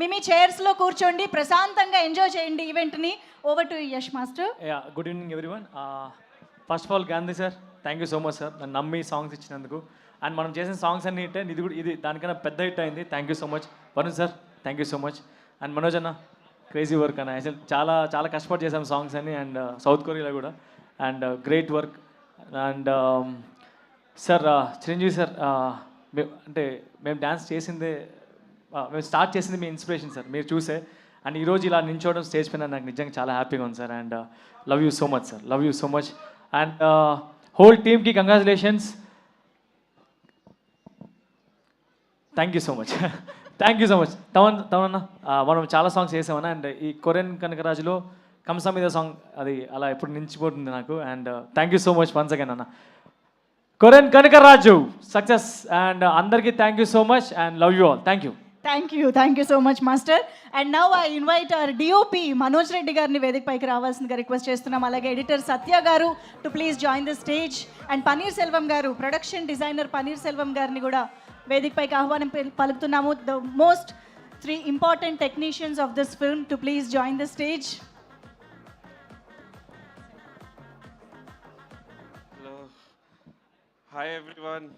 మీ చైర్స్లో కూర్చోండి, ప్రశాంతంగా ఎంజాయ్ చేయండి ఈవెంట్ని. Over to Yash master. Good evening everyone. First of all Gandhi sir, thank you so much sir, నన్ను నమ్మి సాంగ్స్ ఇచ్చినందుకు. అండ్ మనం చేసిన సాంగ్స్ అన్ని హిట్ అయింది, ఇది దానికన్నా పెద్ద హిట్ అయింది. Thank you so much Varun sir, thank you so much. And Manoj అన్న, క్రేజీ వర్క్ అన్న, అసలు చాలా చాలా కష్టపడి చేసాం సాంగ్స్ అన్ని, అండ్ సౌత్ కొరియాలో కూడా. And great work. And sir Chiranjeevi sir, అంటే మేము డ్యాన్స్ చేసిందే, మేము స్టార్ట్ చేసింది మీ ఇన్స్పిరేషన్ సార్, మీరు చూసే. అండ్ ఈరోజు ఇలా నించోవడం స్టేజ్ పైన నాకు నిజంగా చాలా హ్యాపీగా ఉంది sir. And love you so much sir, love you so much. And whole టీమ్కి congratulations, thank you so much, thank you so much. Tamanna, మనం చాలా సాంగ్స్ చేసామన్నా. అండ్ ఈ కొరియన్ కనకరాజులో కంసా మీద సాంగ్, అది అలా ఎప్పుడు నిలిచిపోతుంది నాకు. And thank you so much once again అన్న. Korean Kanakaraju success. అండ్ అందరికీ thank you so much and love you all. Thank you. Thank you so much master. And now I invite our DOP Manoj Reddy గారిని వేదిక పైకి రావాల్సిందిగా request చేస్తున్నాం. అలాగే editor సత్య గారు to please join the stage. And paneer Selvam గారు, production designer paneer Selvam గారిని కూడా వేదిక పైకి ఆహ్వానం పలుకుతున్నాము. The most 3 important technicians of this film to please join the stage. Hello. Hi everyone.